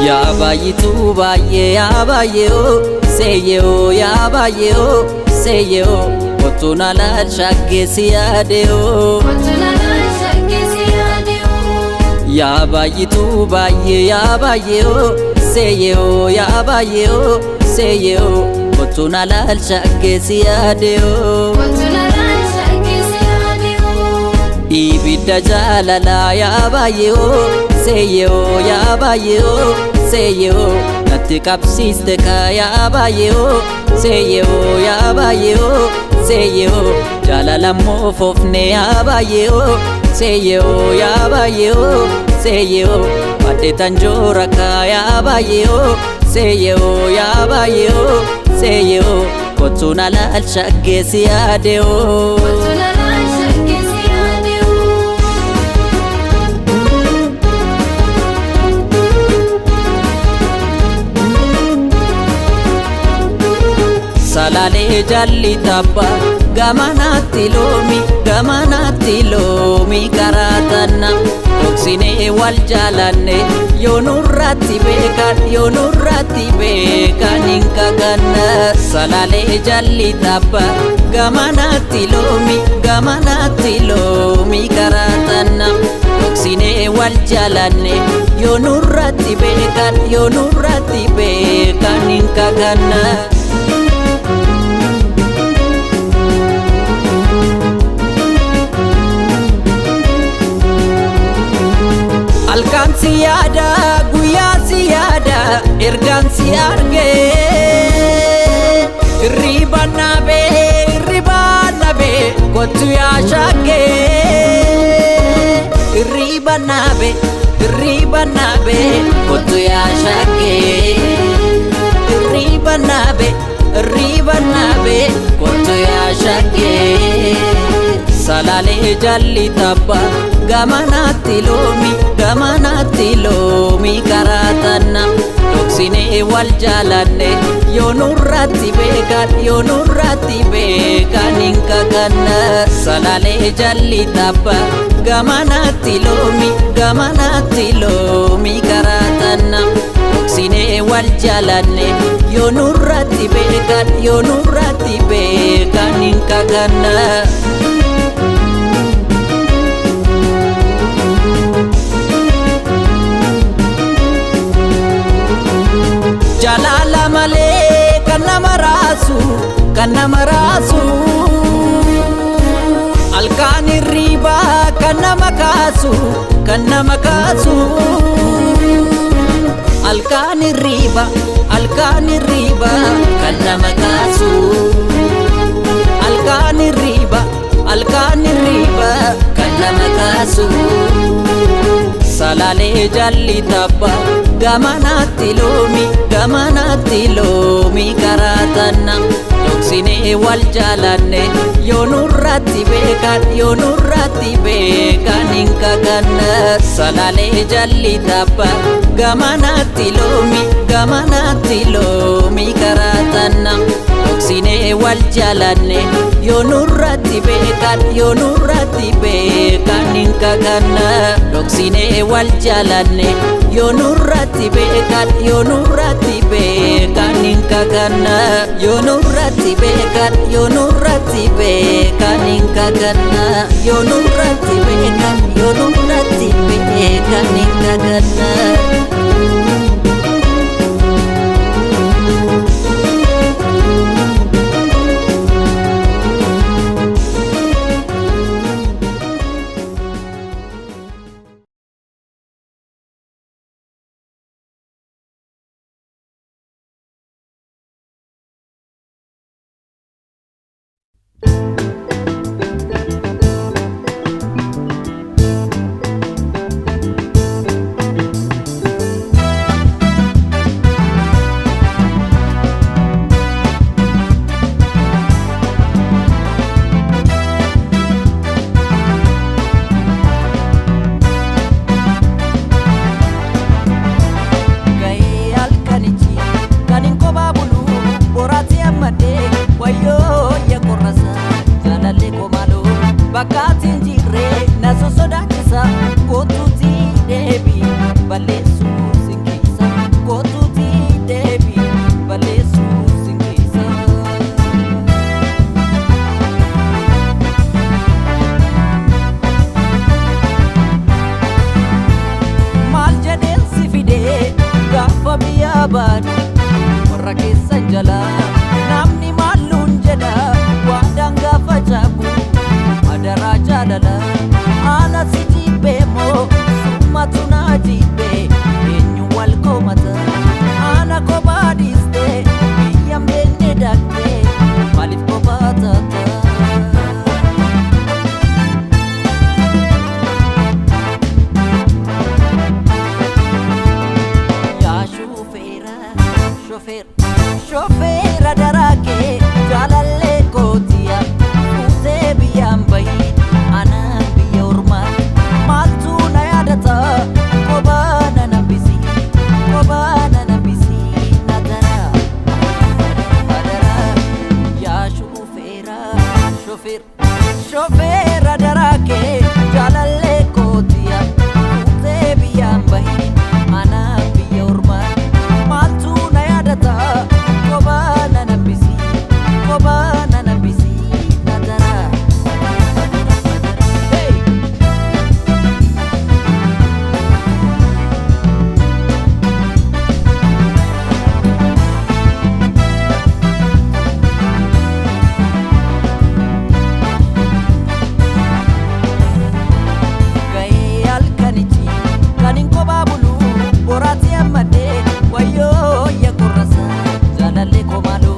Yabayitu baye yabayeo seyeo yabayeo seyeo Kotuna lal shagge siyadeo Yabayitu baye yabayeo seyeo yabayeo seyeo Kotuna lal shagge siyadeo Ibidda jalala yabayeo seyeo yabayeo seyeo Natti qabsiiste ka yabayeo seyeo yabayeo seyeo Jalala moofofne yabayeo seyeo yabayeo seyeo Badde tanjoora ka yabayeo seyeo yabayeo seyeo Kotuna lal shagge siyadeo Salale jalli tappa gamanatti loomi karatanna Dhoksine wal jaalanne yoonurratti beekan hin kakanna Salale jalli tappa gamanatti loomi karatanna Dhoksine wal jaalanne yoonurratti beekan hin kakanna Alkan siyada guya siyada ergan siarge ribanabe kotu ya shage ribanabe kotu ya shage ribanabe kotu ya shage Salale jalli tappa gamanatti loomi karatanna Dhoksine wal jaalanne yoonurratti beekan hin kakanna Salale jalli tappa gamanatti loomi karatanna Dhoksine wal jaalanne yoonurratti beekan hin kakanna Jalala male kan nama rasu Alkan riba kan nama kasu Alkan riba kan nama kasu Alkan riba kan nama kasu Salale jalli tappa gamanatti loomi karatanna Dhoksine wal jaalanne yoonurratti beekan hin kakanna Salale jalli tappa gamanatti loomi karatanna Dhoksine wal jaalanne yoonurratti beekan hin kakanna Dhoksine wal jaalanne yoonurratti beekan hin kakanna yoonurratti beekan hin kakanna yoonurratti beekan hin kakanna barbaadu warra keessan jalaa namni maalluun jedha waadaan gaafa caabu madaraa jaalala ana si jibbee moo summatu naa jibbee eenyu wal komata ana kophaa dhiistee biyyaan beekne dhaqxee maaliif kophaa taata Shofeera daraakee jaalallee kootiya fuutee biyyaan bahi anaan biyya ormaa maaltu na yaadata kophaa na nambisi na dara yaa shofeera daraakee jaalallee kootiya fuutee biyyaan bahi anaan biyya ormaa maaltu na yaadata Kobana na bisi na dara Hey Gaye alkanichi kanin koba bulu borati amade wayo ya korasa Jalalle komalo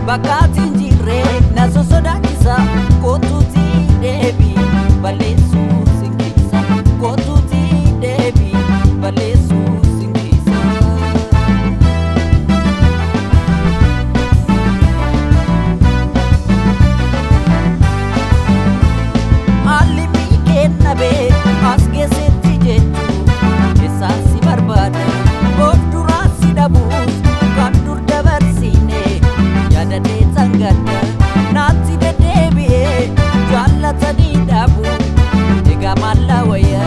bakkatiin jirree na sosodaachisa kootuuti deebi balleessuu sinkiisa kootuuti deebi balleessuu sinkiisa haalli miikeenna bee as keessatti jechuu keessaa si barbaada of duraa si dhabuus kan dur dabarsine yaadadee tangada naatti deddeebi'ee jaallatanii dhabu egaa maalla wayya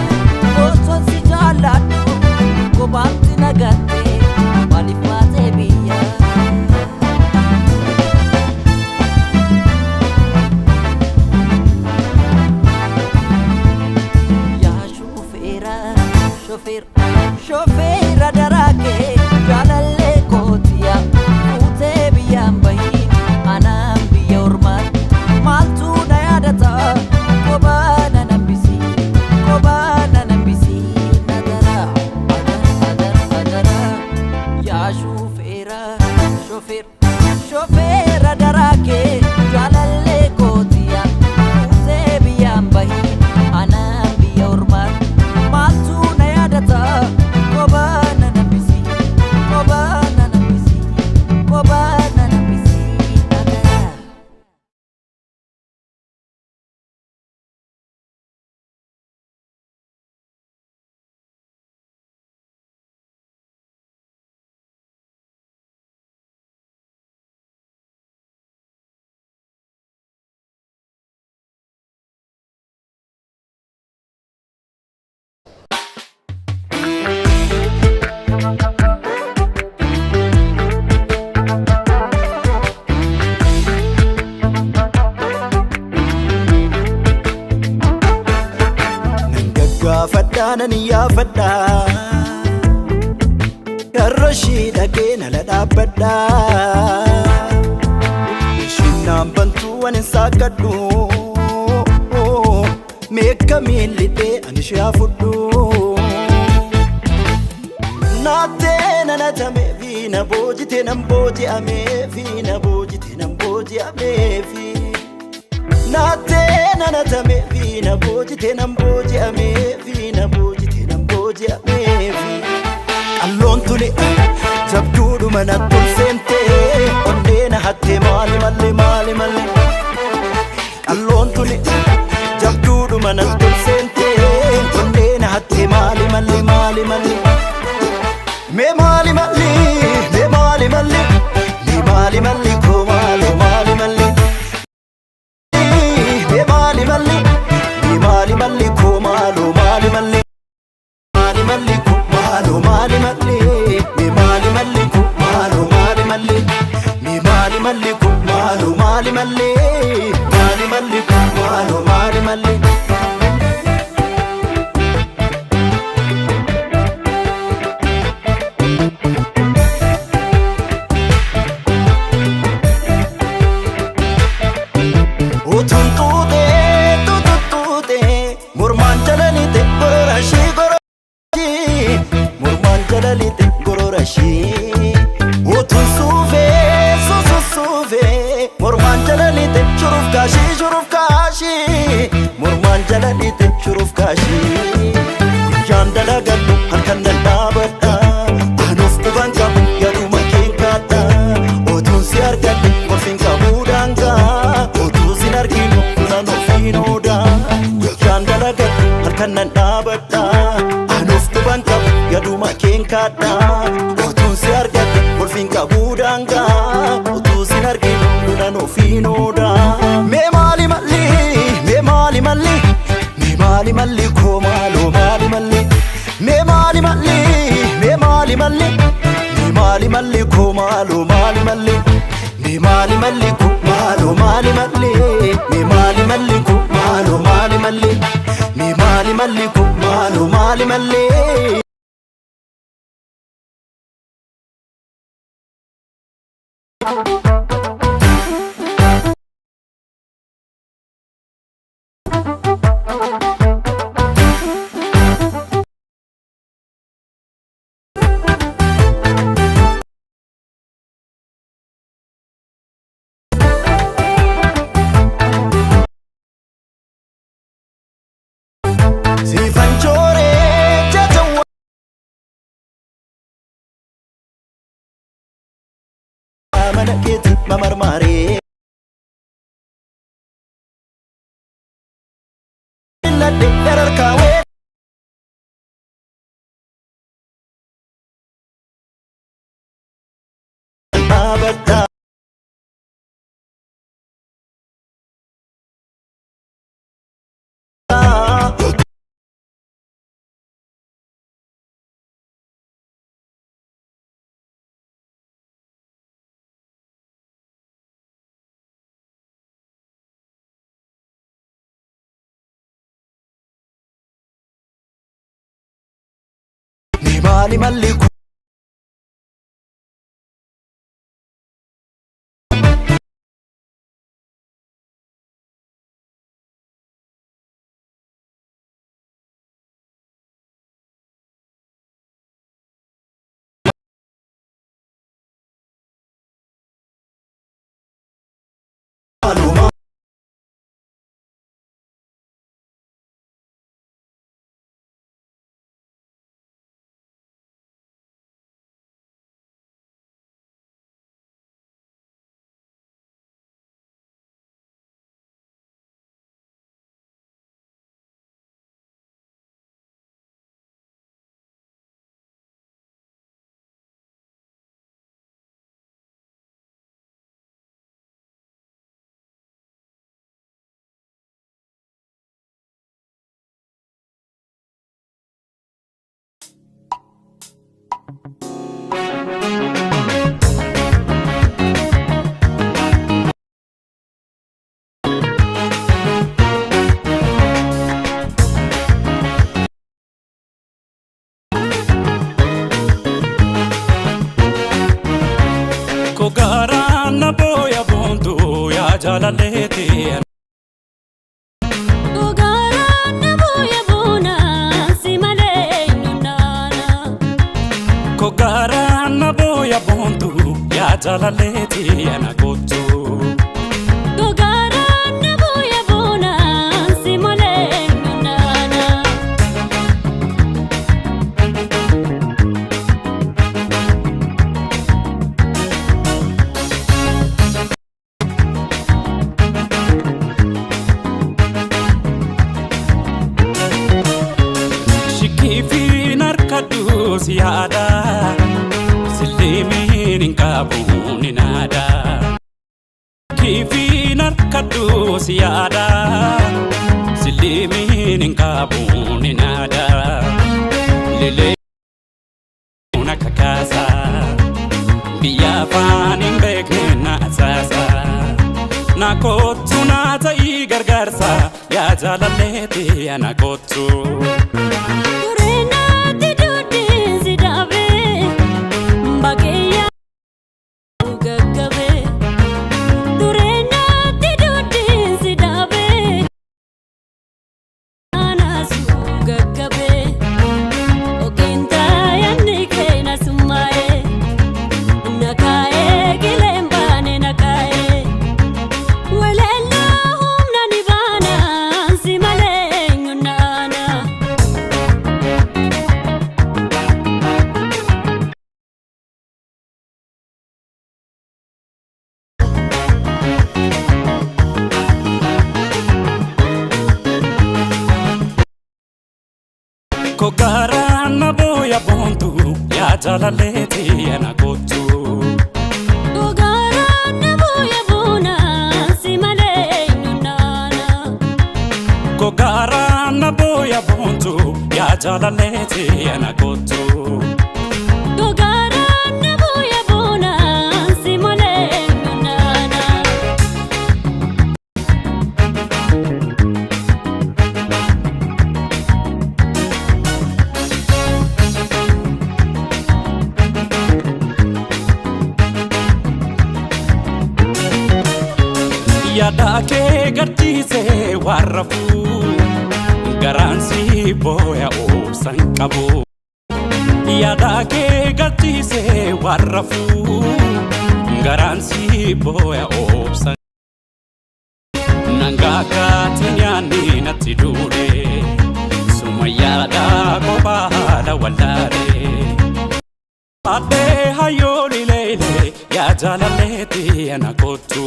osoo si jaalladhu kophaatti nagattee maaliif baatee biyya yaa shofeera daraakee jaalallee kootiya fuutee biyyaan bahi anaan biyya ormaa maaltu na yaadata kophaa na nambisi na dara yaa shofeera daraakee jaalallee kootiya fuutee biyyaan bahi anaan biyya ormaa maaltu na yaadata kophaa na nambisi na dara Nan yaafadha karrashii dhaqee nala dhaabbadha ishinnaan bantuu waan hin saaqadhu meeqa miillidhee ani ishee hafudhu naattee nanatameefi na boojite nan booji'ameefi na boojite nan booji'ameefi naattee nanatameefi na boojite nan booji'ameefi na boojite nan booji'ameefi alloon tuli jabduudhuma natti ol seentee onnee na hattee maali malle alloon tuli jabduudhuma natti ol seentee onnee na hattee maali malle mee maali malle koo maali malle Mali malli ko malo mali malli ko malo mali malli mi mali malli ko malo mali malli mi mali malli ko malo mali malli ko malo mali malli jalalite gororashi Otun suve suve Morman jalalite shuruf kashi Morman jalalite shuruf kashi Guyyan dalagadhu halkan dadhabadha Anuuf quban qabu yaduma keen kaadha Otun si argadhe golfin qabu daangaa Otuu sin arginu kunan ofiin ooda Guyyan dalagadhu halkan dadhabadha Anuuf quban qabu yaduma keen kaadha Otuun si argadhe golfin qabu daangaa Otuu sin arginu kunan ofiin ooda Mee maali malli koo maaloo maali malli Mee maali malli koo maaloo maali malli Mee maali malli koo maaloo maali malli Mee maali malli koo maaloo maali malli Mee maali malli koo maaloo maali malli Manakiti mamarmare Nadi erar kawe Abada Maali malli koo Kogarana boya bondu ya jalalete Kogarana boya bona simale nunana Kogarana boya bondu ya jalalete anakotu Kogarana boya bona simale nunana Shikifin arkadu siada Silimin inkabun inada Kifin arkadu siada Silimin inkabun inada Lele unakakasa Biya fanin bekna asasa Nakotu nata igargarsa Ya jalalete anakotu Kurenati dudin sidabe Bageya gaggabe Kurenati dudin sidabe Anasu gaggabe Oginta yanike ያጃላለቲ የናቆቱ ጎጋራ ነቦ የቡና ሲመለኙናና ጎጋራ ነቦ የቡንቱ ያጃላለቲ የናቆቱ ጎጋራ ነቦ የቡና ሲመለኙናና Yadake gadise warrafu garansi boya obsan qabu Yadake gadise warrafu garansi boya obsan Nangaka tinyani natidure sumayada kobala walare Ade hayoli lele ya jalaleti anakotu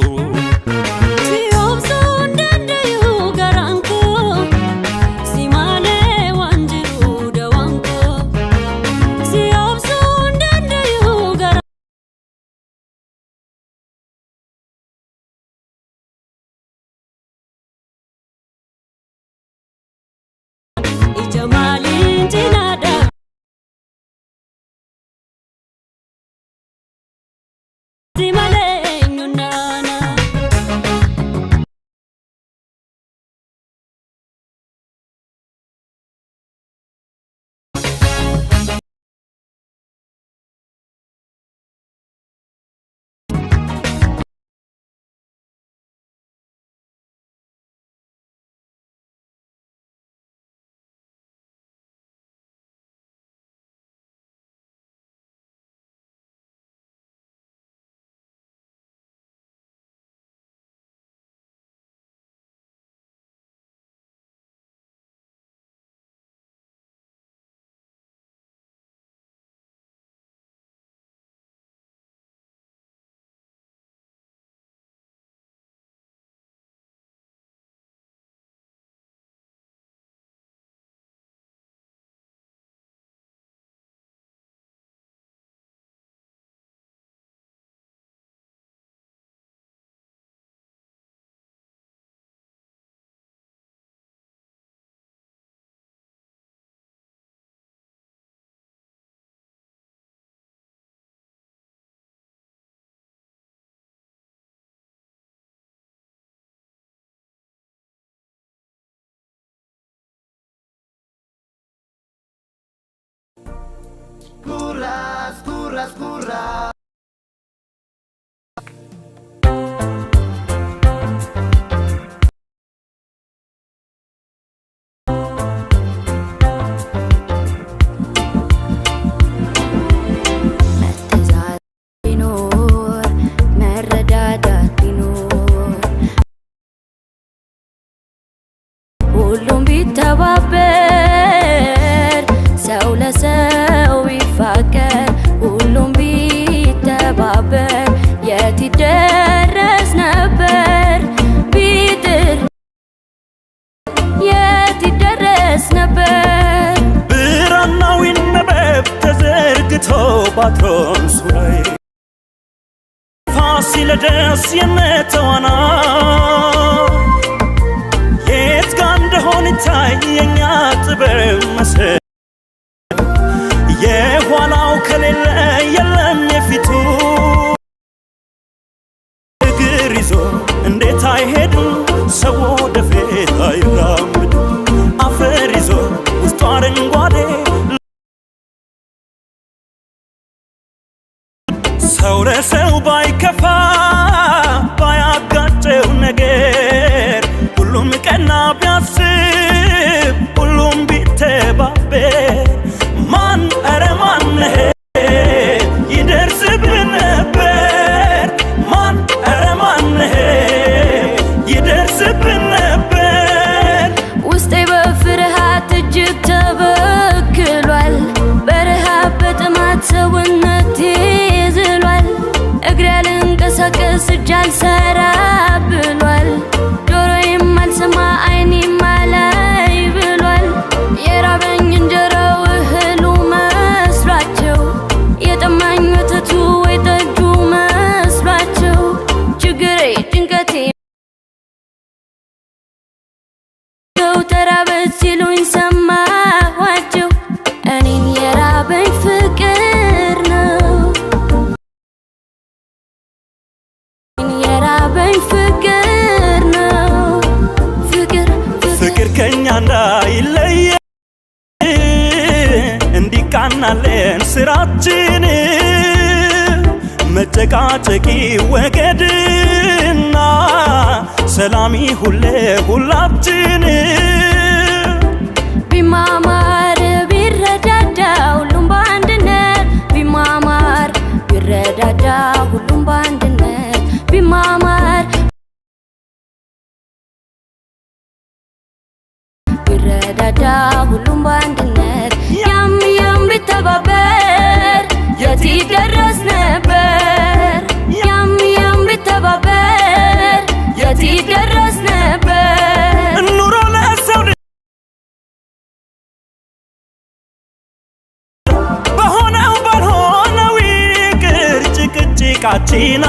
Curras, curras, curras. ሁሉም ቢተባበር ሰው ለሰው ቢፋቀር ሁሉም ቢተባበር የት ይደረስ ነበር ቢጥር የት ይደረስ ነበር ብራናው ይነበብ ተዘርግቶ ባትሮንሱ ላይ ፋሲለደስ የመተዋና የት ጋ እንደሆን ይታየኛ ጥበብ መሰል የኋላው ከሌለ የለም የፊቱ እግር ይዞ እንዴት አይሄድም ሰው ወደፊት አይራምድም አፈር ይዞ ውስጡ አረንጓዴ ሰው ለሰው ባይከፋ ባያጋጨው ነገር ሁሉም ቀና ቢያስብ ሁሉም ቢተባበር ማን ኧረ ማን ይደርስብን ነበር ማን ኧረ ማን ይደርስብን ነበር ውስጤ በፍርሃት እጅግ ተበክሏል በረሃብ በጥማት ሰውነቴ ዝሏል እግሬ ያልንቀሳቀስ እጅ አልሰራ ብሏል ጆሮዬም አልሰማ አይኔም አላይ ብሏል የራበኝ እንጀራው እህሉ መስሏቸው ቢቃናለን ስራችን መጨቃጨቂ ወገድና ሰላሚ ሁላችን ቢማማር ቢረዳዳ ሁሉም በአንድነት ቢማማር ቢረዳዳ ሁሉም በአንድነት ቢማማር ቢረዳዳ ሁሉም በአንድነት ያም ቢተባበር የት ይደረስ ነበር ያም ቢተባበር የት ይደረስ ነበር ኑሮ ለሰው በሆነው ባልሆነው ይቅር ጭቅጭቃችን